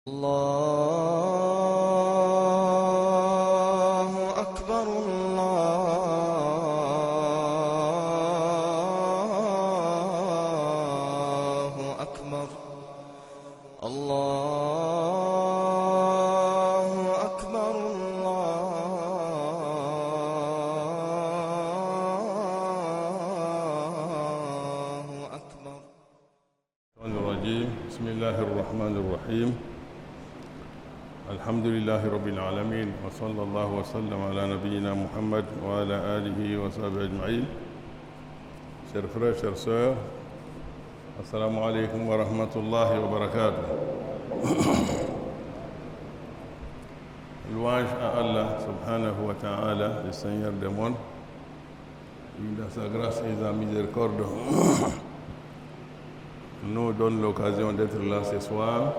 الله أكبر الله أكبر الله أكبر الله أكبر. الرجيم. بسم الله الرحمن الرحيم. الحمد لله رب العالمين وصلى الله وسلم على نبينا Muhammad wa ala alihi wa sahbihi ajma'in. Chers frères, chères sœurs, assalamu alaikum wa rahmatullahi wa barakatuh. Louange à Allah subhanahu wa ta'ala, le Seigneur des mondes, qui dans sa grâce et sa miséricorde nous donne l'occasion d'être là ce soir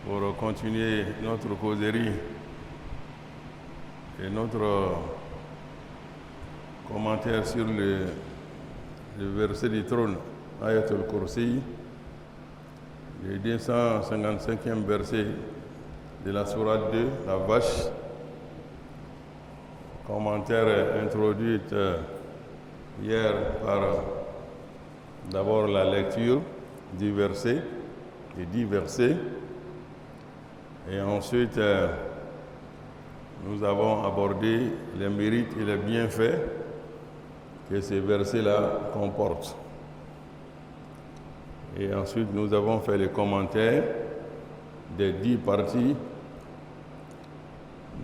pour continuer notre causerie et notre commentaire sur le verset du trône, Ayatul Kursi, le 255e verset de la sourate 2, la vache, commentaire introduit hier par d'abord la lecture du verset, des 10 versets, et ensuite nous avons abordé les mérites et les bienfaits que ces versets-là comportent. Et ensuite nous avons fait les commentaires des 10 parties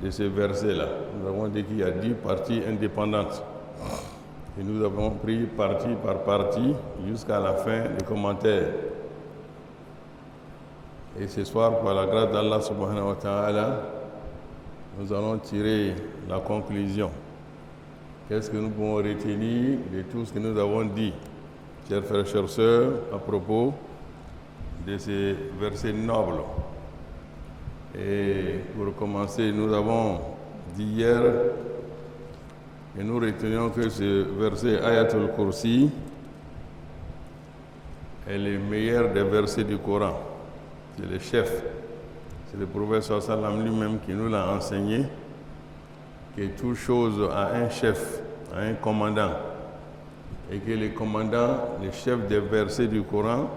de ces versets-là. Nous avons dit qu'il y a 10 parties indépendantes. Et nous avons pris partie par partie jusqu'à la fin des commentaires. Et ce soir, par la grâce d'Allah subhanahu wa ta'ala, nous allons tirer la conclusion. Qu'est-ce que nous pouvons retenir de tout ce que nous avons dit, chers frères, chères sœurs, à propos de ces versets nobles. Et pour commencer, nous avons dit hier, et nous retenions que ce verset Ayatul Kursi est le meilleur des versets du Coran. C'est le chef. C'est le prophète sallallahu alayhi wa sallam lui-même qui nous l'a enseigné, que toute chose a un chef, a un commandant. Et que le commandant, le chef des versets du Coran,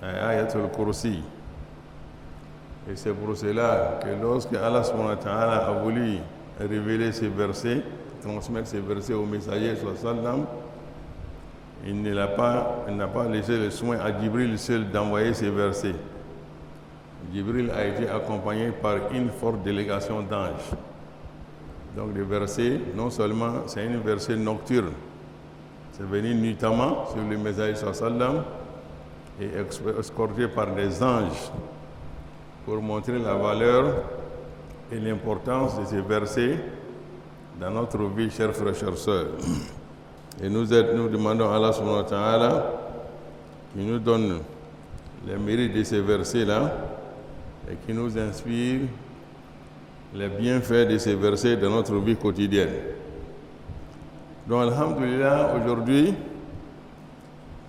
est Ayatul Kursi. Et c'est pour cela que lorsque Allah subhanahu wa ta'ala a voulu révéler ces versets, transmettre ces versets au messager sallam, il n'a pas laissé le soin à Jibril seul d'envoyer ces versets. Jibril a été accompagné par une forte délégation d'anges. Donc les versets, non seulement c'est une verset nocturne, c'est venu nuitamment sur le messager sallam et escorté par des anges pour montrer la valeur et l'importance de ces versets dans notre vie, chers frères, chères sœurs. Et nous demandons à Allah subhanahu wa ta'ala qui nous donne les mérites de ces versets-là et qui nous inspire les bienfaits de ces versets dans notre vie quotidienne. Donc, alhamdulillah, aujourd'hui,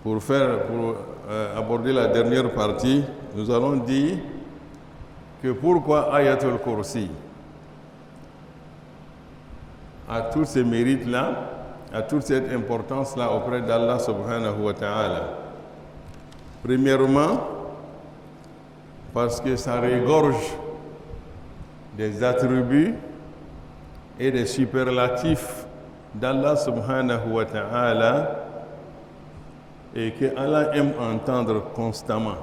pour aborder la dernière partie, nous allons dire que pourquoi Ayatul Kursi a tous ces mérites-là, a toute cette importance-là auprès d'Allah subhanahu wa ta'ala. Premièrement, parce que ça regorge des attributs et des superlatifs d'Allah subhanahu wa ta'ala et que Allah aime entendre constamment.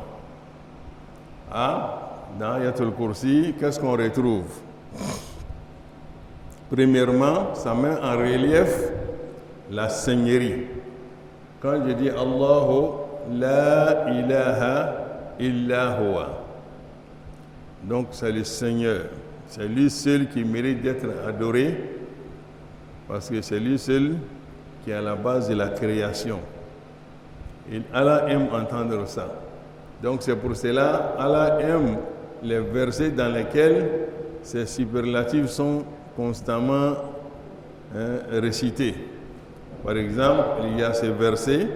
Dans Ayatul Kursi, qu'est-ce qu'on retrouve? Premièrement, ça met en relief la seigneurie. Quand je dis Allahu la ilaha illa huwa, donc c'est le Seigneur. C'est lui seul qui mérite d'être adoré parce que c'est lui seul qui est à la base de la création. Et Allah aime entendre ça. Donc c'est pour cela Allah aime les versets dans lesquels ces superlatifs sont constamment récités. Par exemple, il y a ces versets,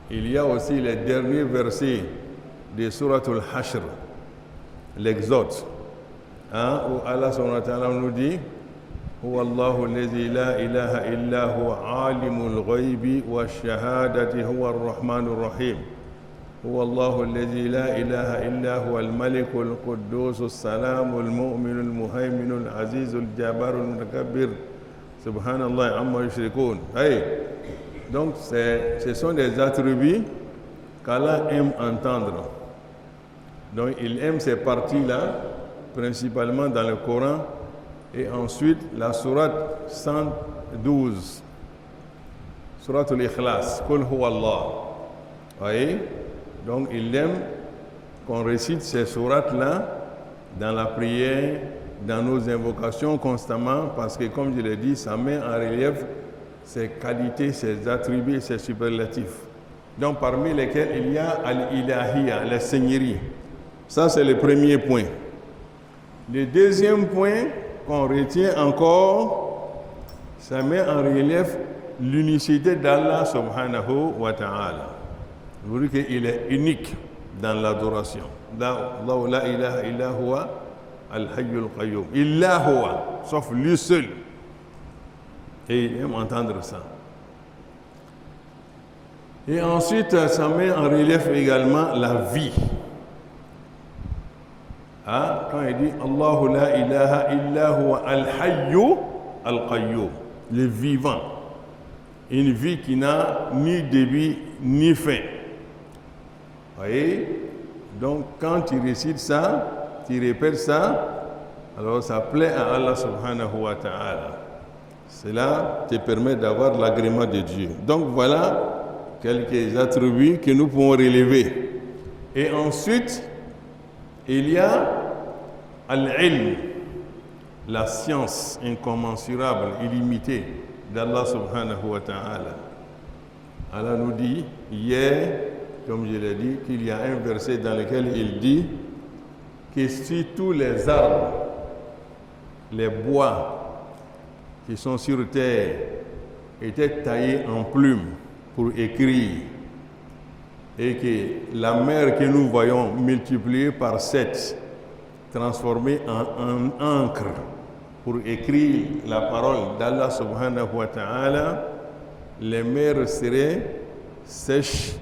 il y a aussi les derniers versets de Suratul Hashr, l'Exode, hein, où Allah subhanahu wa ta'ala nous dit هو الله الذي لا إله إلا هو عالم الغيب والشهادة هو الرحمن الرحيم هو الله الذي لا إله إلا هو الملك القدوس السلام المؤمن المهيمن العزيز الجبار المتكبر سبحان الله عما يشركون. Hey. Donc ce sont des attributs qu'Allah aime entendre. Donc il aime ces parties-là, principalement dans le Coran. Et ensuite, la sourate 112, sourate al-Ikhlas, Qul huwa Allah. Voyez? Donc, il aime qu'on récite ces sourates-là dans la prière, dans nos invocations constamment, parce que, comme je l'ai dit, ça met en relief ses qualités, ses attributs, ses superlatifs. Donc, parmi lesquels il y a al-Ilahiyya, la seigneurie. Ça, c'est le premier point. Le deuxième point qu'on retient encore, ça met en relief l'unicité d'Allah subhanahu wa ta'ala. Vous voyez qu'il est unique dans l'adoration. La ilaha illa huwa al-hayyul qayyum. Illa huwa, sauf lui seul. Et il aime entendre ça. Et ensuite, ça met en relief également la vie. Hein? Quand il dit Allahu la ilaha illa huwa al-hayyu al-qayyum, le vivant, une vie qui n'a ni début ni fin. Vous voyez? Donc quand tu récites ça, tu répètes ça, alors ça plaît à Allah subhanahu wa ta'ala. Cela te permet d'avoir l'agrément de Dieu. Donc voilà quelques attributs que nous pouvons relever. Et ensuite, il y a al-ilm, la science incommensurable, illimitée d'Allah subhanahu wa ta'ala. Allah nous dit hier, comme je l'ai dit, qu'il y a un verset dans lequel il dit que si tous les arbres, les bois qui sont sur terre étaient taillés en plumes pour écrire, et que la mer que nous voyons multipliée par 7, transformée en encre pour écrire la parole d'Allah subhanahu wa ta'ala, les mers seraient sèches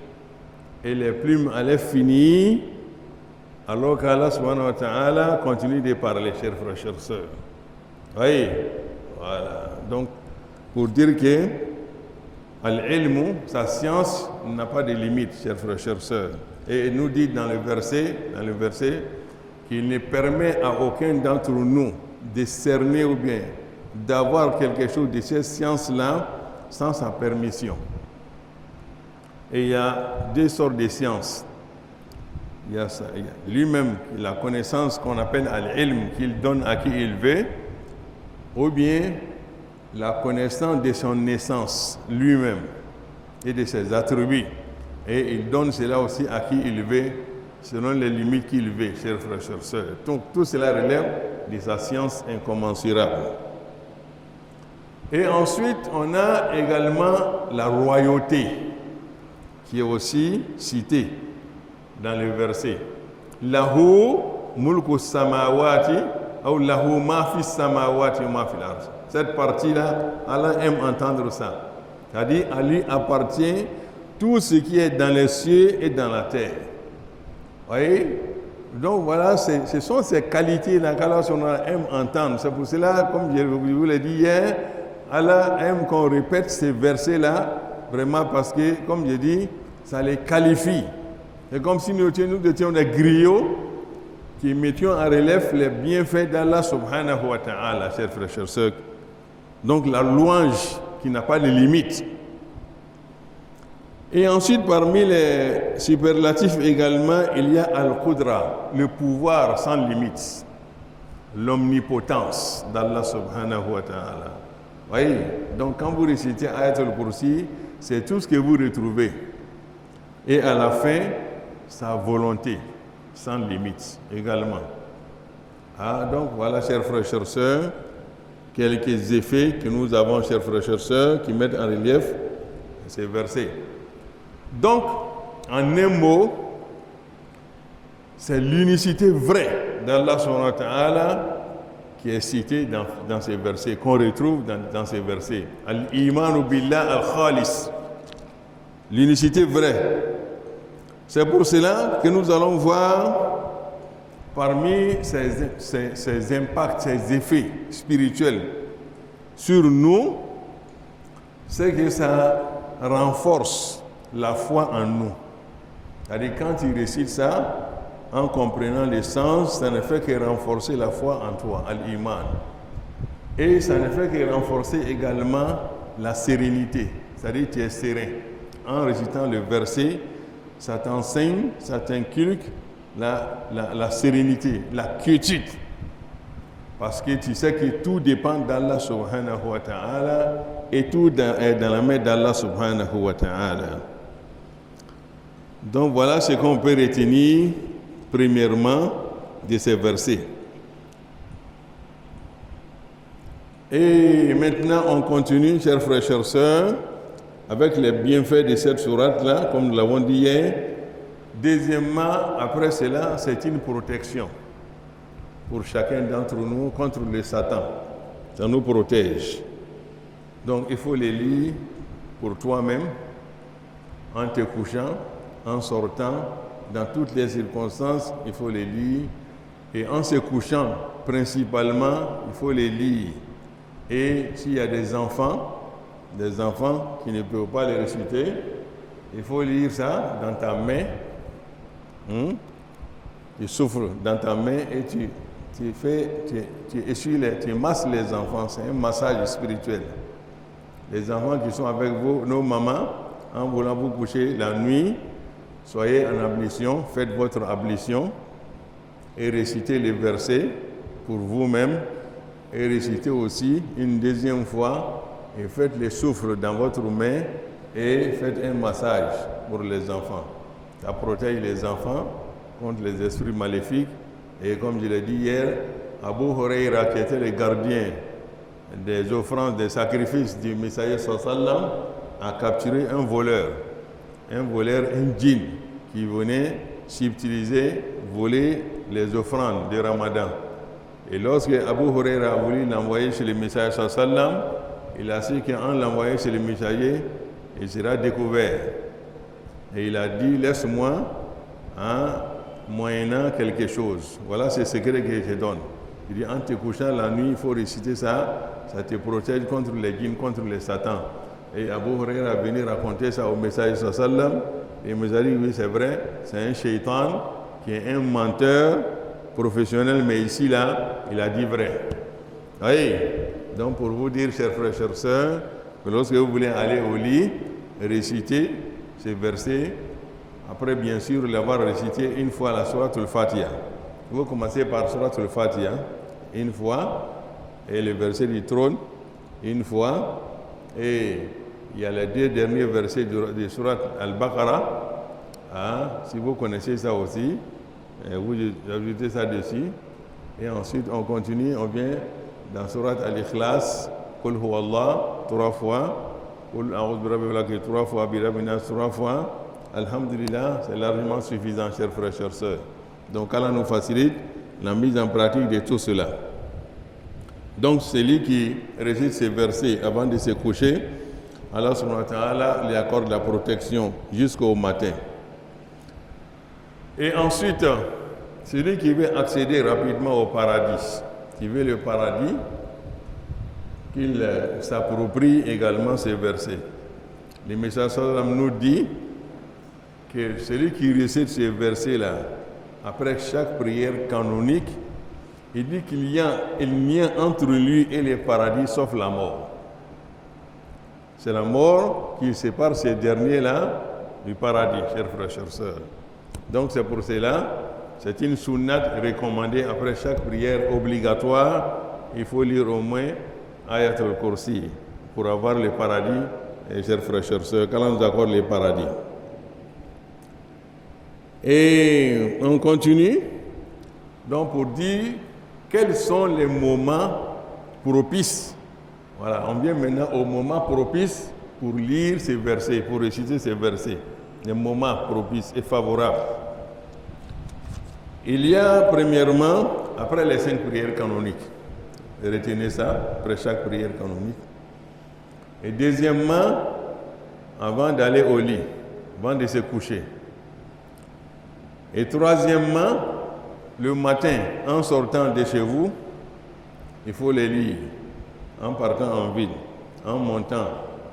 et les plumes allaient finir, alors qu'Allah subhanahu wa ta'ala continue de parler, chers frères, chers sœurs. Oui, voilà. Donc, pour dire que Al-ilmu, sa science, n'a pas de limite, chers frères, chers sœurs. Et il nous dit dans le verset qu'il ne permet à aucun d'entre nous de cerner ou bien d'avoir quelque chose de cette science-là sans sa permission. Et il y a deux sortes de sciences. Il y a lui-même la connaissance qu'on appelle al-ilm, qu'il donne à qui il veut, ou bien la connaissance de son essence lui-même et de ses attributs. Et il donne cela aussi à qui il veut, selon les limites qu'il veut, chers frères, chers sœurs. Donc tout cela relève de sa science incommensurable. Et ensuite, on a également la royauté, qui est aussi citée dans le verset. Lahu mulku samawati ou lahu ma fi samawati wa ma fi al-ard. Cette partie-là, Allah aime entendre ça. C'est-à-dire, à lui appartient tout ce qui est dans les cieux et dans la terre. Vous voyez? Donc voilà, ce sont ces qualités-là qu'Allah aime entendre. C'est pour cela, comme je vous l'ai dit hier, Allah aime qu'on répète ces versets-là, vraiment parce que, comme je dis, ça les qualifie. C'est comme si nous étions des griots qui mettions en relief les bienfaits d'Allah subhanahu wa ta'ala, chers frères, chers sœurs. Donc la louange qui n'a pas de limite. Et ensuite, parmi les superlatifs également, il y a Al-Qudra, le pouvoir sans limite, l'omnipotence d'Allah subhanahu wa ta'ala. Voyez, donc quand vous récitez Ayatul Kursi, c'est tout ce que vous retrouvez. Et à la fin, sa volonté, sans limite également. Ah, donc voilà, chers frères, chers sœurs, quelques effets que nous avons, chers frères, chers sœurs, qui mettent en relief ces versets. Donc, en un mot, c'est l'unicité vraie d'Allah subhanahu wa ta'ala qui est citée dans ces versets, qu'on retrouve dans ces versets. Al-imanu billah al-khalis. L'unicité vraie. C'est pour cela que nous allons voir parmi ces impacts, ces effets spirituels sur nous, c'est que ça renforce la foi en nous. C'est-à-dire quand tu récites ça, en comprenant les sens, ça ne fait que renforcer la foi en toi, al-iman. Et ça ne fait que renforcer également la sérénité. C'est-à-dire que tu es serein. En récitant le verset, ça t'enseigne, ça t'inculque la sérénité, la quiétude. Parce que tu sais que tout dépend d'Allah subhanahu wa ta'ala et tout est dans la main d'Allah subhanahu wa ta'ala. Donc voilà ce qu'on peut retenir premièrement de ces versets. Et maintenant on continue, chers frères et chères sœurs, avec les bienfaits de cette sourate-là, comme nous l'avons dit hier. Deuxièmement, après cela, c'est une protection pour chacun d'entre nous contre le Satan. Ça nous protège. Donc il faut les lire pour toi-même, en te couchant, en sortant, dans toutes les circonstances, il faut les lire. Et en se couchant, principalement, il faut les lire. Et s'il y a des enfants qui ne peuvent pas les réciter, il faut lire ça dans ta main. Tu souffles dans ta main et tu masses les enfants. C'est un massage spirituel. Les enfants qui sont avec vous, nos mamans, en voulant vous coucher la nuit, soyez en ablution, faites votre ablution et récitez les versets pour vous-même et récitez aussi une deuxième fois et faites les souffles dans votre main et faites un massage pour les enfants. Ça protège les enfants contre les esprits maléfiques. Et comme je l'ai dit hier, Abu Huraira, qui était le gardien des offrandes, des sacrifices du Messager sallam, a capturé un voleur, un djinn, qui venait subtiliser, voler les offrandes de Ramadan. Et lorsque Abu Huraira a voulu l'envoyer chez le Messager sallam, il a su qu'en l'envoyant chez le Messager, il sera découvert. Et il a dit, laisse-moi moyennant quelque chose. Voilà ce secret que je te donne. Il dit, en te couchant la nuit, il faut réciter ça, ça te protège contre les djinns, contre les satans. Et Abu Huraira est venu raconter ça au Messager sallam. Et il nous a dit, oui, c'est vrai, c'est un shaitan qui est un menteur professionnel, mais ici, là, il a dit vrai. Oui. Donc, pour vous dire, chers frères, chères sœurs, que lorsque vous voulez aller au lit, récitez ces versets. Après, bien sûr, l'avoir récité une fois la Sourate al-Fatiha. Vous commencez par Sourate al-Fatiha, une fois, et le verset du trône, une fois, et il y a les deux derniers versets de Sourate al-Baqarah. Si vous connaissez ça aussi, vous ajoutez ça dessus. Et ensuite, on continue, on vient dans Sourate al-Ikhlas, Qul huwa Allah, 3 fois, Qul a'udhu bi rabbil falaq, 3 fois, bi rabbin nas, 3 fois. Alhamdulillah, c'est largement suffisant, chers frères, chères sœurs. Donc, Allah nous facilite la mise en pratique de tout cela. Donc, celui qui récite ces versets avant de se coucher, Allah subhanahu wa ta'ala lui accorde la protection jusqu'au matin. Et ensuite, celui qui veut accéder rapidement au paradis, qui veut le paradis, qu'il s'approprie également ces versets. Le Messager sallam nous dit que celui qui récite ces versets-là, après chaque prière canonique, il dit qu'il y a un lien entre lui et le paradis sauf la mort. C'est la mort qui sépare ces derniers-là du paradis, chers frères, chères sœurs. Donc c'est pour cela, c'est une sunnat recommandée après chaque prière obligatoire. Il faut lire au moins Ayatul Kursi pour avoir le paradis. Et chers frères, chères sœurs, qu'Allah nous accorde le paradis. Et on continue donc pour dire quels sont les moments propices. Voilà, on vient maintenant au moment propice pour lire ces versets, pour réciter ces versets. Les moments propices et favorables. Il y a premièrement, après les 5 prières canoniques, retenez ça, après chaque prière canonique. Et deuxièmement, avant d'aller au lit, avant de se coucher. Et troisièmement, le matin, en sortant de chez vous, il faut les lire. En partant en ville, en montant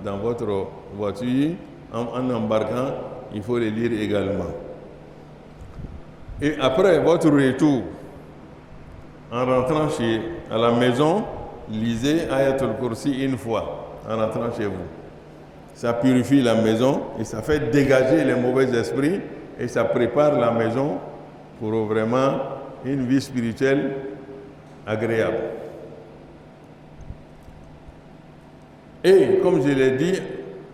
dans votre voiture, en embarquant, il faut les lire également. Et après votre retour, en rentrant à la maison, lisez Ayatul Kursi une fois, en rentrant chez vous. Ça purifie la maison et ça fait dégager les mauvais esprits et ça prépare la maison pour vraiment une vie spirituelle agréable. Et comme je l'ai dit,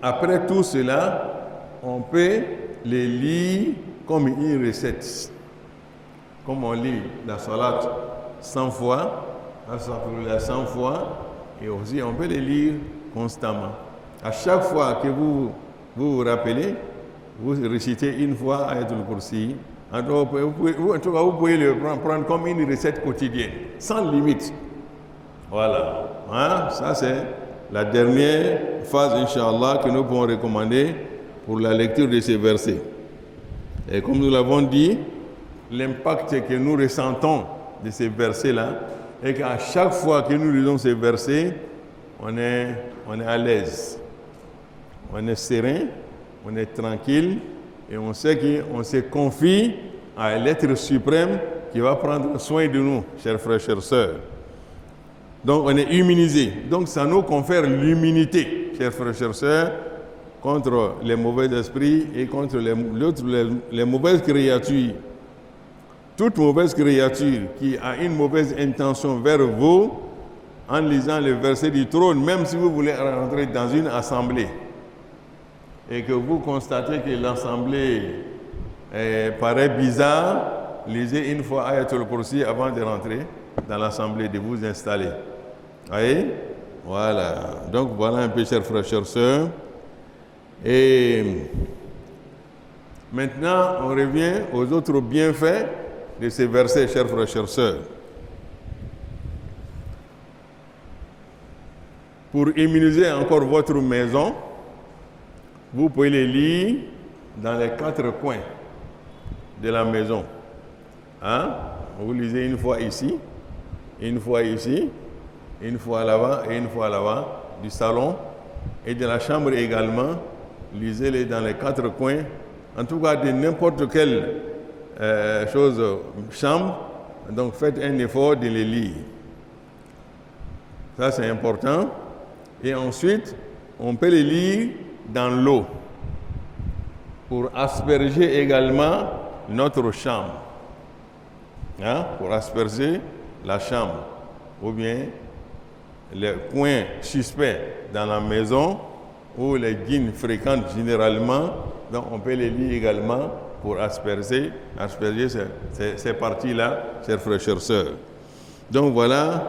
après tout cela, on peut les lire comme une recette. Comme on lit la salat 100 fois, la 100 fois, et aussi on peut les lire constamment. À chaque fois que vous rappelez, vous récitez une fois Ayatul Kursi. En tout cas, vous pouvez le prendre comme une recette quotidienne, sans limite. Voilà. Hein? Ça, c'est la dernière phase, Inch'Allah, que nous pouvons recommander pour la lecture de ces versets. Et comme nous l'avons dit, l'impact que nous ressentons de ces versets-là est qu'à chaque fois que nous lisons ces versets, on est à l'aise, on est serein, on est tranquille et on sait qu'on se confie à l'être suprême qui va prendre soin de nous, chers frères, chères sœurs. Donc on est immunisé. Donc ça nous confère l'immunité, chers frères, chères sœurs, contre les mauvais esprits et contre les mauvaises créatures. Toute mauvaise créature qui a une mauvaise intention vers vous, en lisant le verset du trône, même si vous voulez rentrer dans une assemblée et que vous constatez que l'assemblée paraît bizarre, lisez une fois Ayatul Kursi avant de rentrer dans l'assemblée, de vous installer. Voyez? Voilà. Donc voilà un peu, chers frères, chères sœurs. Et maintenant, on revient aux autres bienfaits de ces versets, chers frères, chères sœurs. Pour immuniser encore votre maison, vous pouvez les lire dans les 4 coins de la maison. Hein? Vous lisez une fois ici, une fois ici, une fois là-bas et une fois là-bas du salon et de la chambre également. Lisez-les dans les 4 coins, en tout cas de n'importe quelle chambre. Donc faites un effort de les lire. Ça c'est important. Et ensuite, on peut les lire dans l'eau pour asperger également notre chambre. Hein? Pour asperger la chambre ou bien les coins suspects dans la maison où les djinns fréquentent généralement. Donc on peut les lire également pour asperger ces parties-là, chers frères, chères sœurs. Donc voilà,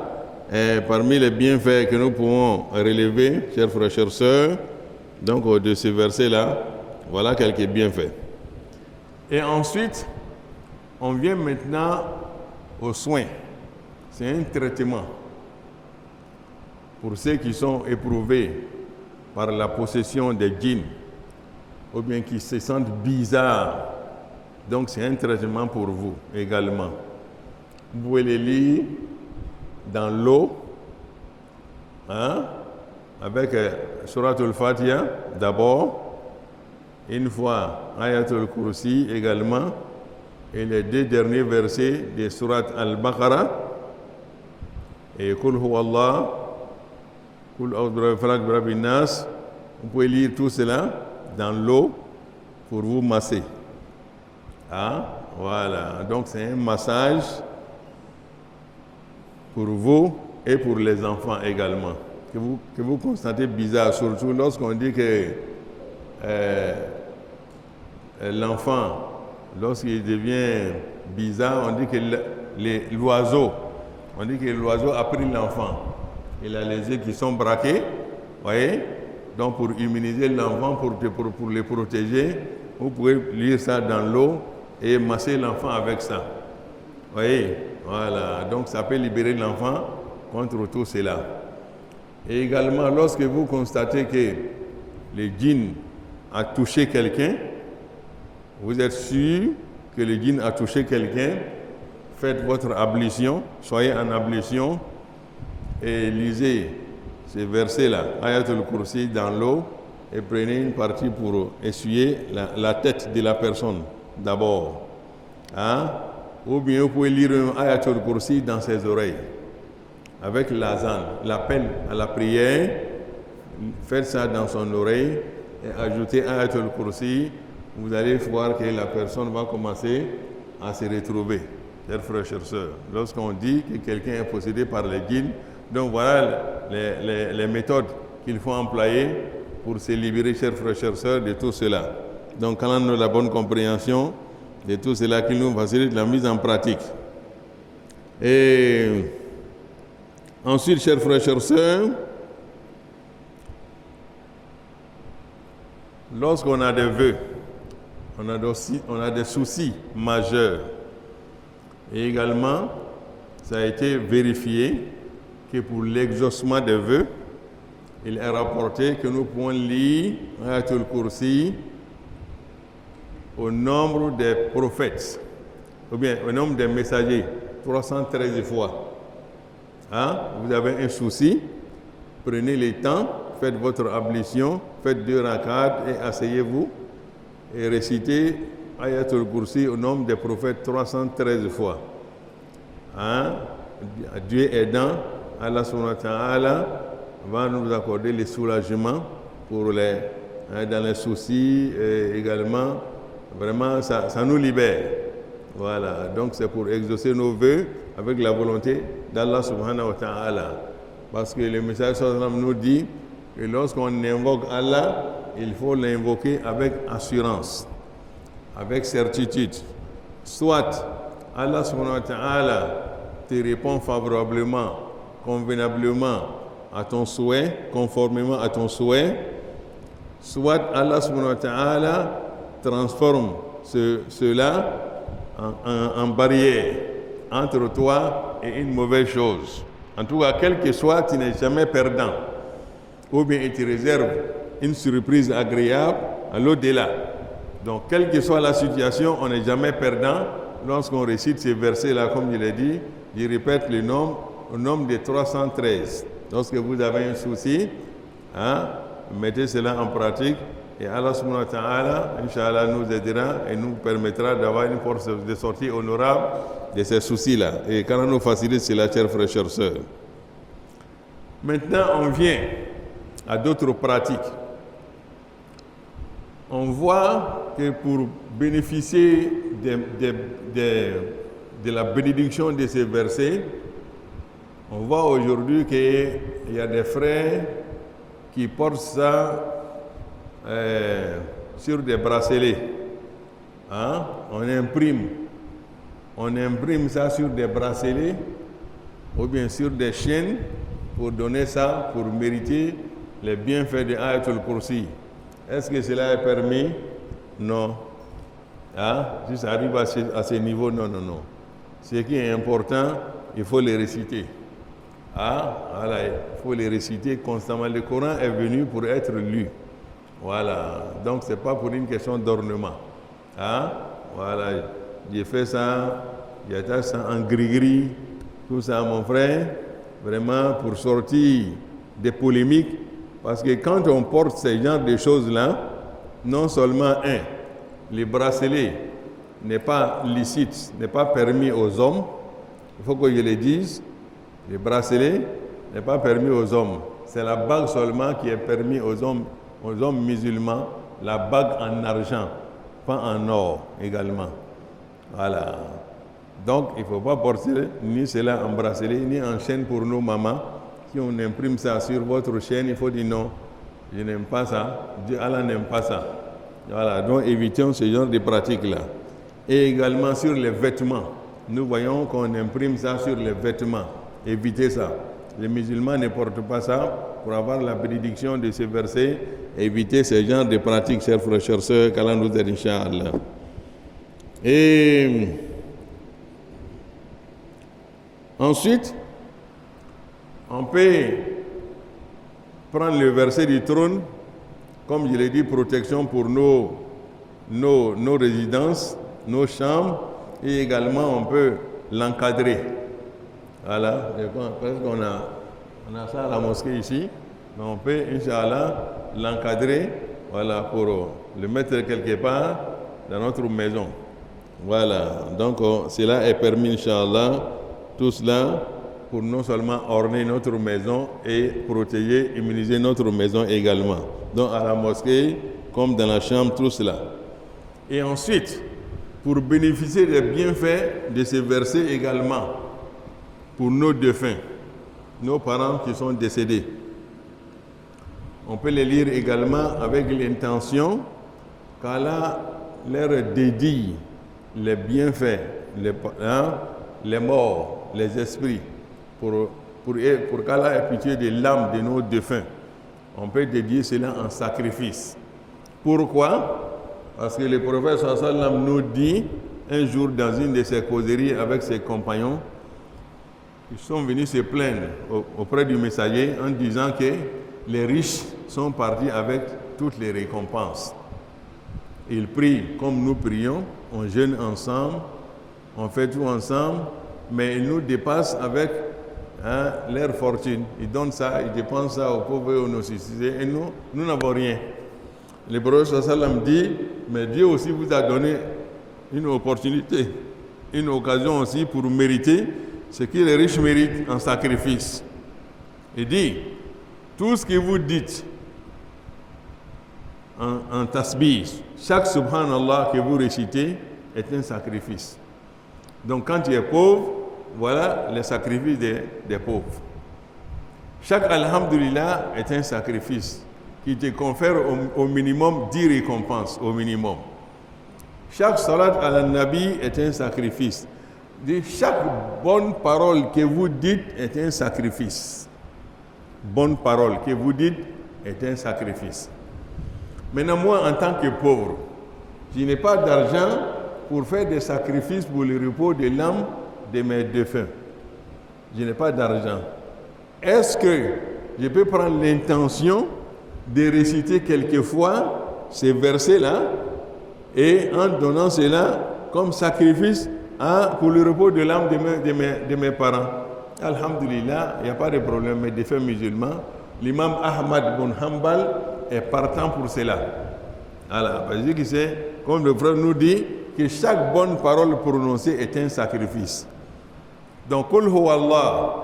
parmi les bienfaits que nous pouvons relever, chers frères, chères sœurs, donc de ces versets-là, voilà quelques bienfaits. Et ensuite, on vient maintenant aux soins. C'est un traitement pour ceux qui sont éprouvés par la possession des djinns ou bien qui se sentent bizarres. Donc c'est un traitement pour vous également. Vous pouvez les lire dans l'eau, hein, avec Suratul Fatiha d'abord, une fois Ayatul Kursi également, et les 2 derniers versets de Surat Al-Baqarah, et Qul Huwallah, Qul A'udhu Birabbil Falaq, Birabbin Nas. Vous pouvez lire tout cela dans l'eau pour vous masser. Ah, voilà. Donc c'est un massage pour vous et pour les enfants également. Que vous constatez bizarre, surtout lorsqu'on dit que l'enfant, lorsqu'il devient bizarre, on dit que l'oiseau a pris l'enfant. Il a les yeux qui sont braqués, voyez. Donc pour immuniser l'enfant, pour les protéger, vous pouvez lire ça dans l'eau et masser l'enfant avec ça. voyez, voilà. Donc ça peut libérer l'enfant contre tout cela. Et également, lorsque vous constatez que le djinn a touché quelqu'un, vous êtes sûr que le djinn a touché quelqu'un, faites votre ablution, soyez en ablution et lisez ces versets-là, Ayatul Kursi dans l'eau, et prenez une partie pour essuyer la tête de la personne d'abord. Hein? Ou bien vous pouvez lire un Ayatul Kursi dans ses oreilles, avec l'azan, l'appel à la prière, faites ça dans son oreille et ajoutez Ayatul Kursi, vous allez voir que la personne va commencer à se retrouver. Chers frères, chers sœurs, lorsqu'on dit que quelqu'un est possédé par les djinns, donc voilà les méthodes qu'il faut employer pour se libérer, chers frères, chers sœurs, de tout cela. Donc, quand on a la bonne compréhension de tout cela qui nous facilite la mise en pratique. Et ensuite, chers frères, chers sœurs, lorsqu'on a des vœux, on a des soucis majeurs. Et également, ça a été vérifié que pour l'exaucement des vœux, il est rapporté que nous pouvons lire Ayatul Kursi au nombre des prophètes, ou bien au nombre des messagers, 313 fois. Hein? Vous avez un souci, prenez le temps, faites votre ablution, faites 2 rakats et asseyez-vous et récitez Ayatul Kursi au nombre des prophètes 313 fois. Hein? Dieu aidant, Allah subhanahu wa ta'ala va nous accorder les soulagements pour dans les soucis et également, vraiment, ça nous libère. Voilà, donc c'est pour exaucer nos vœux avec la volonté d'Allah subhanahu wa ta'ala. Parce que le message nous dit que lorsqu'on invoque Allah, il faut l'invoquer avec assurance, avec certitude. Soit Allah subhanahu wa ta'ala te répond favorablement, convenablement à ton souhait, conformément à ton souhait, soit Allah subhanahu wa ta'ala transforme cela en barrière entre toi et une mauvaise chose. En tout cas, quel que soit, tu n'es jamais perdant. Ou bien il te réserve une surprise agréable à l'au-delà. Donc, quelle que soit la situation, on n'est jamais perdant lorsqu'on récite ces versets-là, comme je l'ai dit. Je répète le nombre de 313. Lorsque vous avez un souci, hein, mettez cela en pratique et Allah subhanahu wa ta'ala, Inch'Allah, nous aidera et nous permettra d'avoir une force de sortie honorable de ces soucis-là. Et quand nous facilite cela, chers frères, chers sœurs. Maintenant, on vient à d'autres pratiques. On voit que pour bénéficier de la bénédiction de ces versets, on voit aujourd'hui qu'il y a des frères qui portent ça sur des bracelets. Hein? On imprime ça sur des bracelets ou bien sur des chaînes pour donner ça, pour mériter les bienfaits de Ayatul Kursi. Est-ce que cela est permis? Non. Hein? Si ça arrive à ce niveau, non. Ce qui est important, il faut les réciter. Ah, voilà, il faut les réciter constamment. Le Coran est venu pour être lu. Voilà. Donc, ce n'est pas pour une question d'ornement. Ah, voilà. J'ai fait ça, j'ai ça en gris-gris, tout ça, mon frère, vraiment pour sortir des polémiques. Parce que quand on porte ce genre de choses-là, non seulement, le bracelet n'est pas licite, n'est pas permis aux hommes, il faut que je le dise, le bracelet n'est pas permis aux hommes. C'est la bague seulement qui est permis aux hommes musulmans, la bague en argent, pas en or également. Voilà. Donc, il ne faut pas porter ni cela en bracelet, ni en chaîne pour nos mamans. Si on imprime ça sur votre chaîne, il faut dire non, je n'aime pas ça, Dieu Allah n'aime pas ça. Voilà, donc évitons ce genre de pratiques-là. Et également sur les vêtements. Nous voyons qu'on imprime ça sur les vêtements. Évitez ça. Les musulmans ne portent pas ça pour avoir la bénédiction de ces versets. Évitez ce genre de pratiques, chers frères, chers sœurs, qu'Allah nous aide, Inch'Allah. Et Ensuite, on peut prendre le verset du trône, comme je l'ai dit, protection pour nos résidences, nos chambres, et également on peut l'encadrer. Voilà, presque on a ça à la mosquée ici, mais on peut, Inch'Allah, l'encadrer, voilà, pour le mettre quelque part dans notre maison. Voilà, donc cela est permis, Inch'Allah, tout cela pour non seulement orner notre maison et protéger, immuniser notre maison également. Donc à la mosquée, comme dans la chambre, tout cela. Et ensuite, pour bénéficier des bienfaits de ces versets également, pour nos défunts, nos parents qui sont décédés, on peut les lire également avec l'intention qu'Allah leur dédie les bienfaits, les morts, les esprits, pour qu'Allah ait pitié de l'âme de nos défunts. On peut dédier cela en sacrifice. Pourquoi? Parce que le prophète sallallahu alayhi wa sallam nous dit un jour dans une de ses causeries avec ses compagnons, ils sont venus se plaindre auprès du messager en disant que les riches sont partis avec toutes les récompenses. Ils prient comme nous prions, on jeûne ensemble, on fait tout ensemble, mais ils nous dépassent avec leur fortune. Ils donnent ça, ils dépensent ça aux pauvres et aux nécessités, et nous n'avons rien. Le prophète sallallahu alayhi wa sallam dit, mais Dieu aussi vous a donné une opportunité, une occasion aussi pour mériter ce que les riches méritent en sacrifice. Il dit, tout ce que vous dites en tasbih, chaque subhanallah que vous récitez est un sacrifice. Donc quand tu es pauvre, voilà le sacrifice des pauvres. Chaque alhamdulillah est un sacrifice qui te confère au minimum 10 récompenses, au minimum. Chaque salat à la Nabi est un sacrifice. Chaque bonne parole que vous dites est un sacrifice. Bonne parole que vous dites est un sacrifice. Maintenant, moi, en tant que pauvre, je n'ai pas d'argent pour faire des sacrifices pour le repos de l'âme de mes défunts. Je n'ai pas d'argent. Est-ce que je peux prendre l'intention de réciter quelquefois ces versets-là et en donnant cela comme sacrifice pour le repos de l'âme de mes parents? Alhamdulillah, il n'y a pas de problème, mes défunts musulmans. L'imam Ahmad bin Hanbal est partant pour cela. Voilà, parce que c'est, comme le frère nous dit, que chaque bonne parole prononcée est un sacrifice. Donc, Qul huwa Allah,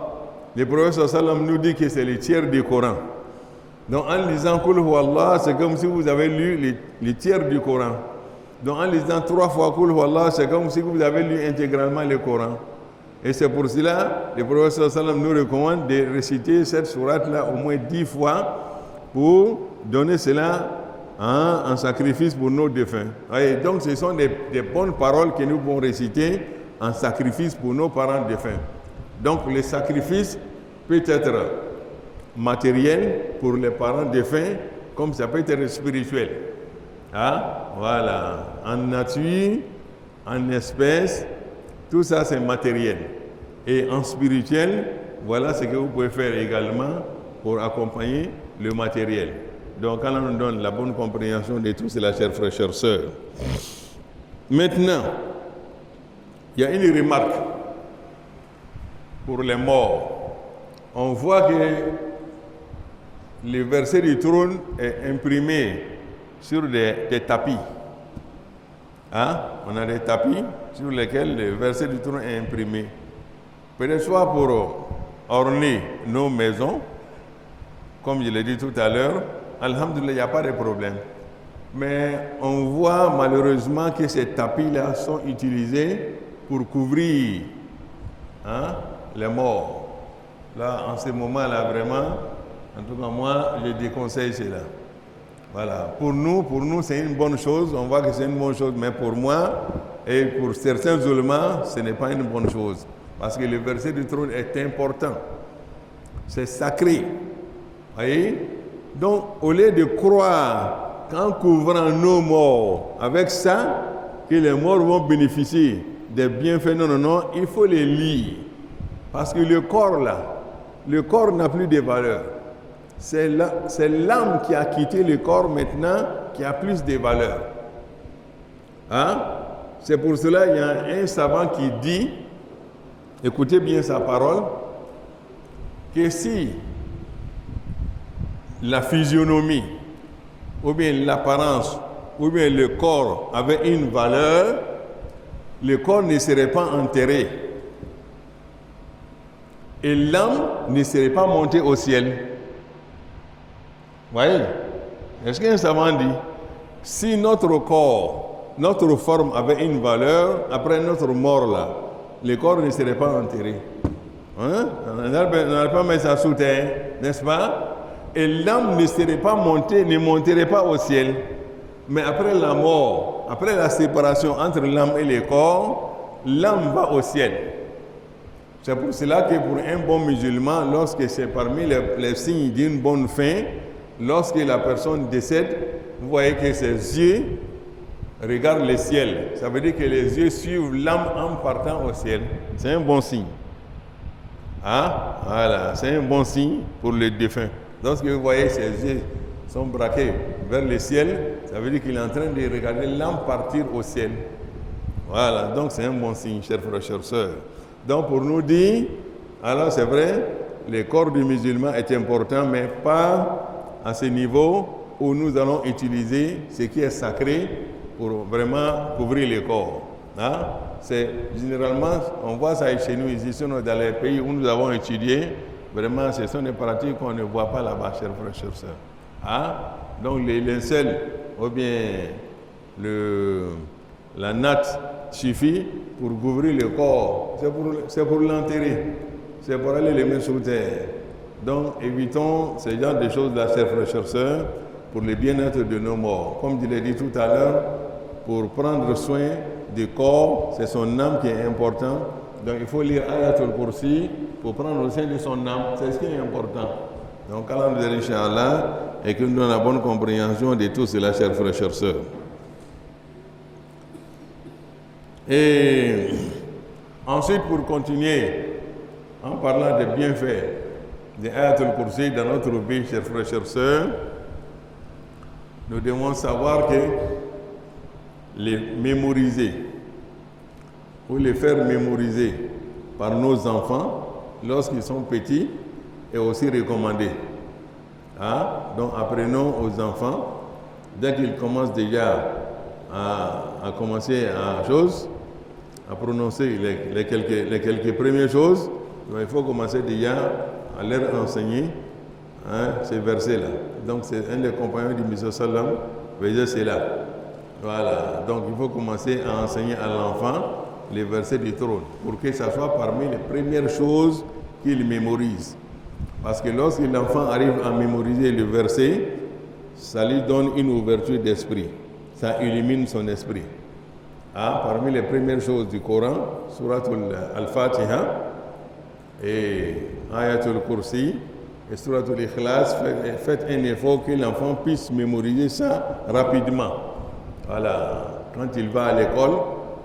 le prophète sallallahu alayhi wa sallam nous dit que c'est le tiers du Coran. Donc, en lisant Qul huwa Allah, c'est comme si vous avez lu le tiers du Coran. Donc, en lisant 3 fois Qul huwa Allah, c'est comme si vous avez lu intégralement le Coran. Et c'est pour cela, le prophète sallallahu alayhi wa sallam nous recommande de réciter cette sourate-là au moins 10 fois pour donner cela en sacrifice pour nos défunts. Et donc, ce sont des bonnes paroles que nous pouvons réciter en sacrifice pour nos parents défunts. Donc, le sacrifice peut être matériel pour les parents défunts, comme ça peut être spirituel. Voilà. En nature, en espèces, tout ça c'est matériel. Et en spirituel, voilà ce que vous pouvez faire également pour accompagner le matériel. Donc, Allah nous donne la bonne compréhension de tout cela, chers frères, chères sœurs. Maintenant, il y a une remarque pour les morts. On voit que le verset du trône est imprimé sur des tapis. On a des tapis sur lesquels le verset du trône est imprimé. Peut-être soit pour orner nos maisons, comme je l'ai dit tout à l'heure. Alhamdulillah, il n'y a pas de problème. Mais on voit malheureusement que ces tapis-là sont utilisés pour couvrir les morts. Là, en ce moment-là, vraiment, en tout cas, moi, je déconseille cela. Voilà. Pour nous, c'est une bonne chose. On voit que c'est une bonne chose. Mais pour moi, et pour certains ulémas, ce n'est pas une bonne chose. Parce que le verset du trône est important. C'est sacré. Voyez? Donc, au lieu de croire qu'en couvrant nos morts, avec ça, que les morts vont bénéficier des bienfaits, non, il faut les lire. Parce que le corps n'a plus de valeur. C'est l'âme qui a quitté le corps maintenant qui a plus de valeur. Hein? C'est pour cela qu'il y a un savant qui dit, écoutez bien sa parole, que si la physionomie, ou bien l'apparence, ou bien le corps avait une valeur, le corps ne serait pas enterré. Et l'âme ne serait pas montée au ciel. Vous voyez? Est-ce qu'un savant dit, si notre corps, notre forme avait une valeur, après notre mort là, le corps ne serait pas enterré. Hein? On n'allait pas mettre ça sous terre, n'est-ce pas? Et l'âme ne monterait pas au ciel. Mais après la mort, après la séparation entre l'âme et le corps, l'âme va au ciel. C'est pour cela que pour un bon musulman, lorsque c'est parmi les signes d'une bonne fin, lorsque la personne décède, vous voyez que ses yeux regardent le ciel. Ça veut dire que les yeux suivent l'âme en partant au ciel. C'est un bon signe. Ah, voilà, c'est un bon signe pour le défunt. Lorsque vous voyez ses yeux sont braqués vers le ciel, ça veut dire qu'il est en train de regarder l'âme partir au ciel. Voilà, donc c'est un bon signe, chers frères, chères sœurs. Donc pour nous dire, alors c'est vrai, le corps du musulman est important, mais pas à ce niveau où nous allons utiliser ce qui est sacré pour vraiment couvrir le corps. Hein? C'est généralement, on voit ça chez nous ici, dans les pays où nous avons étudié, vraiment ce sont des pratiques qu'on ne voit pas là-bas, chers frères, chères sœurs. Hein? Donc les lincelles, ou bien la natte suffit pour couvrir le corps. C'est pour l'enterrer. C'est pour aller les mettre sous terre. Donc évitons ce genre de choses-là, chers frères, chères sœurs, pour le bien-être de nos morts. Comme je l'ai dit tout à l'heure, pour prendre soin du corps, c'est son âme qui est important. Donc il faut lire Ayatul Kursi pour prendre soin de son âme. C'est ce qui est important. Donc Allah nous aide, Inch'Allah, et que nous donne la bonne compréhension de tout cela, chers frères, chères sœurs. Et ensuite, pour continuer, en parlant des bienfaits de Ayatul Kursi dans notre vie, chers frères, chères sœurs, nous devons savoir que les mémoriser ou les faire mémoriser par nos enfants lorsqu'ils sont petits est aussi recommandé. Hein? Donc apprenons aux enfants, dès qu'ils commencent déjà à commencer à prononcer les quelques premières choses, donc il faut commencer déjà à leur enseigner ces versets-là. Donc c'est un des compagnons du Messie sallam, c'est là. Voilà, donc il faut commencer à enseigner à l'enfant les versets du trône pour que ça soit parmi les premières choses qu'il mémorise. Parce que lorsque l'enfant arrive à mémoriser le verset, ça lui donne une ouverture d'esprit. Ça illumine son esprit. Parmi les premières choses du Coran, Suratul Al-Fatiha et Ayatul Kursi et Suratul Ikhlas, faites un effort que l'enfant puisse mémoriser ça rapidement. Voilà, quand il va à l'école,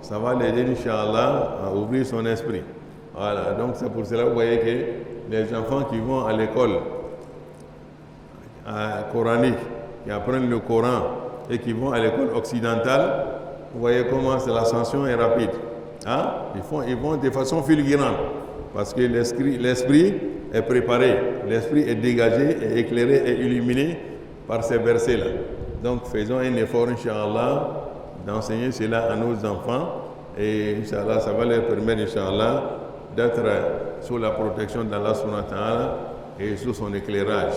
ça va l'aider, Inch'Allah, à ouvrir son esprit. Voilà, donc c'est pour cela que vous voyez que les enfants qui vont à l'école coranique, qui apprennent le Coran et qui vont à l'école occidentale, vous voyez comment l'ascension est rapide. Hein? Ils vont de façon fulgurante parce que l'esprit est préparé, l'esprit est dégagé, est éclairé et illuminé par ces versets-là. Donc faisons un effort, Inch'Allah, d'enseigner cela à nos enfants et Inch'Allah, ça va leur permettre, Inch'Allah, d'être sous la protection d'Allah subhanahu wa ta'ala et sous son éclairage.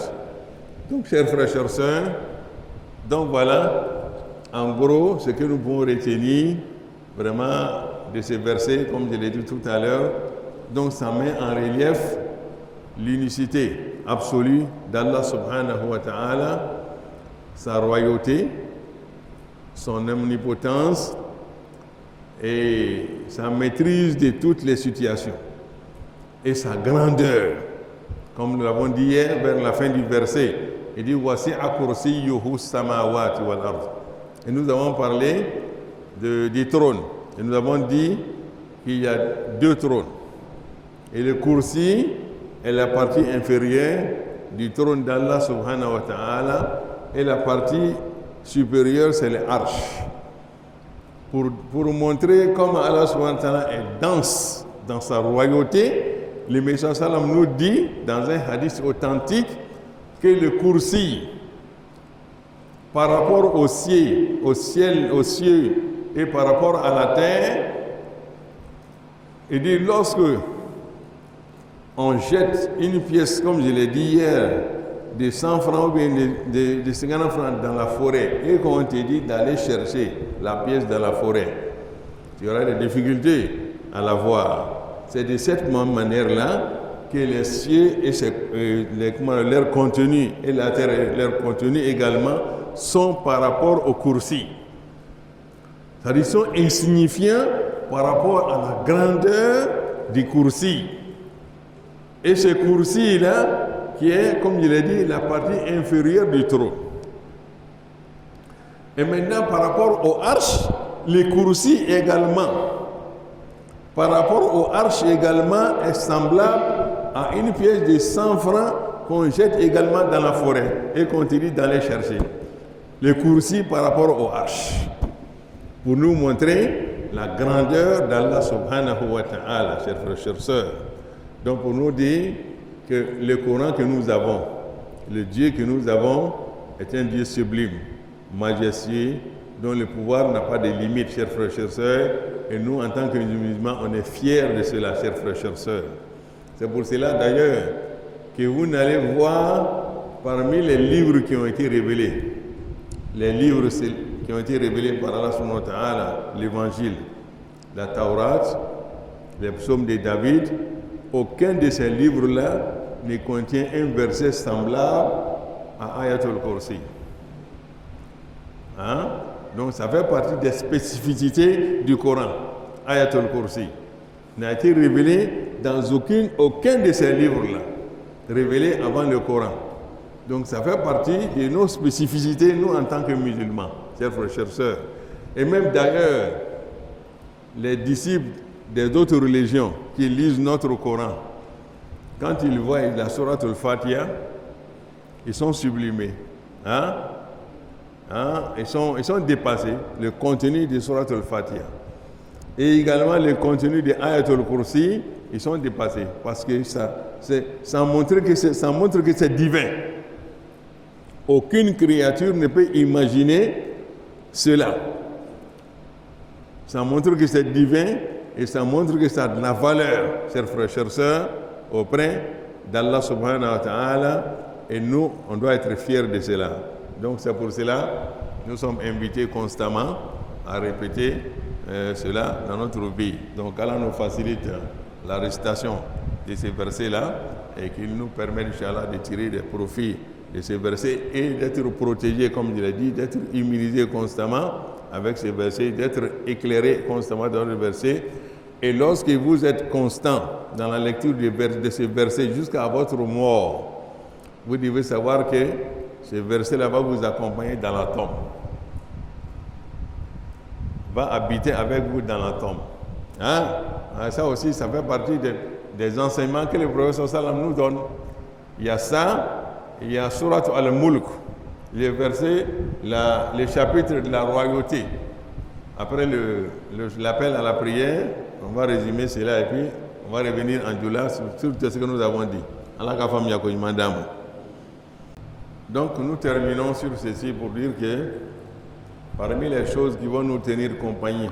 Donc, chers frères, chères sœurs, donc voilà, en gros, ce que nous pouvons retenir vraiment de ces versets, comme je l'ai dit tout à l'heure. Donc, ça met en relief l'unicité absolue d'Allah subhanahu wa ta'ala, sa royauté, son omnipotence et sa maîtrise de toutes les situations et sa grandeur. Comme nous l'avons dit hier, vers la fin du verset, il dit « Wasi'a kursiyyuhu samawati wal ard ». Et nous avons parlé du trône. Et nous avons dit qu'il y a deux trônes. Et le kursi est la partie inférieure du trône d'Allah subhanahu wa ta'ala et la partie supérieure c'est le arsh. Pour montrer comment Allah subhanahu wa ta'ala est dense dans sa royauté, le Messie sallam nous dit dans un hadith authentique que le kursi par rapport au ciel, aux cieux et par rapport à la terre, il dit lorsque on jette une pièce, comme je l'ai dit hier, de 100 francs ou bien de 50 francs dans la forêt et qu'on te dit d'aller chercher la pièce dans la forêt, tu auras des difficultés à la voir. C'est de cette même manière-là que les cieux et leur contenu et la terre et leur contenu également sont par rapport au kursi. C'est-à-dire sont insignifiants par rapport à la grandeur du kursi. Et ce kursi-là, qui est, comme je l'ai dit, la partie inférieure du trône. Et maintenant, par rapport au arche, le kursi également, par rapport au arche également, est semblable à une pièce de 100 francs qu'on jette également dans la forêt et qu'on te dit d'aller chercher. Le kursi par rapport au arche. Pour nous montrer la grandeur d'Allah subhanahu wa ta'ala, chers frères, chers sœurs. Donc pour nous dire que le Coran que nous avons, le Dieu que nous avons est un Dieu sublime, majestueux, dont le pouvoir n'a pas de limite, chers frères, chers sœurs. Et nous, en tant que musulmans, on est fiers de cela, chers frères, chers sœurs. C'est pour cela d'ailleurs que vous n'allez voir parmi les livres qui ont été révélés, les livres qui ont été révélés par Allah subhanahu wa ta'ala, l'évangile, la Taurat, les psaumes de David, aucun de ces livres-là ne contient un verset semblable à Ayatul Kursi. Hein? Donc ça fait partie des spécificités du Coran. Ayatul Kursi n'a été révélé dans aucun de ces livres-là, révélé avant le Coran. Donc ça fait partie de nos spécificités, nous en tant que musulmans, chers frères, chers sœurs. Et même d'ailleurs, les disciples des autres religions qui lisent notre Coran, quand ils voient la sourate al-Fatiha, ils sont sublimés. Hein? Ils sont dépassés, le contenu de sourate al-Fatiha. Et également le contenu de Ayatul Kursi, ils sont dépassés parce que ça montre que c'est divin. Aucune créature ne peut imaginer cela. Ça montre que c'est divin et ça montre que ça a de la valeur, chers frères, chers sœurs, auprès d'Allah subhanahu wa ta'ala. Et nous, on doit être fiers de cela. Donc c'est pour cela que nous sommes invités constamment à répéter cela dans notre vie. Donc Allah nous facilite la récitation de ces versets-là et qu'il nous permette, Inch'Allah, de tirer des profits de ces versets et d'être protégés, comme je l'ai dit, d'être immunisés constamment avec ces versets, d'être éclairés constamment dans les versets. Et lorsque vous êtes constant dans la lecture de ces versets jusqu'à votre mort, vous devez savoir que ce verset-là va vous accompagner dans la tombe. Va habiter avec vous dans la tombe. Hein? Ça aussi, ça fait partie des enseignements que le prophète sallam nous donne. Il y a ça, il y a Surat al-Mulk, les versets, les chapitres de la royauté. Après l'appel à la prière, on va résumer cela et puis on va revenir en Djoula sur tout ce que nous avons dit. Allah ka fam yako imandam. Donc nous terminons sur ceci pour dire que parmi les choses qui vont nous tenir compagnie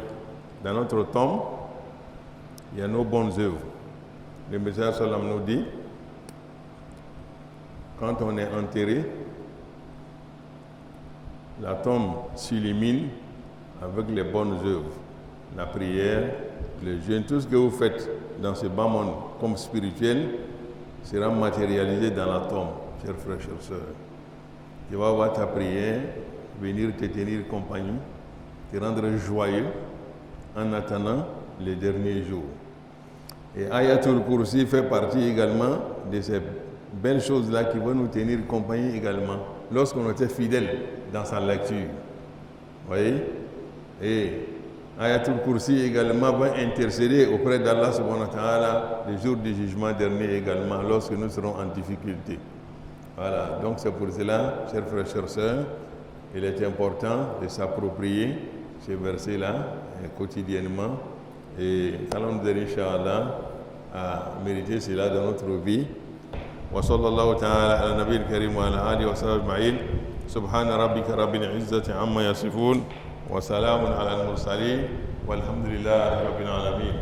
dans notre tombe, il y a nos bonnes œuvres. Le Messager sallam nous dit, quand on est enterré, la tombe s'illumine avec les bonnes œuvres, la prière, le jeûne, tout ce que vous faites dans ce bas monde comme spirituel sera matérialisé dans la tombe, chers frères, chers sœurs. Tu vas voir ta prière venir te tenir compagnie, te rendre joyeux en attendant les derniers jours. Et Ayatul Kursi fait partie également de ces belles choses-là qui vont nous tenir compagnie également lorsqu'on était fidèle dans sa lecture. Vous voyez? Et Ayatul Kursi également va intercéder auprès d'Allah subhanahu wa ta'ala le jour du jugement dernier également, lorsque nous serons en difficulté. Voilà, donc c'est pour cela, chers frères, chères sœurs, il est important de s'approprier ces versets-là quotidiennement et qu'Allah, Inch'Allah, à mériter cela dans notre vie. وصلى الله تعالى على النبي الكريم وعلى آله وصحبه أجمعين سبحان ربك رب العزة عما يصفون وسلام على المرسلين والحمد لله رب العالمين.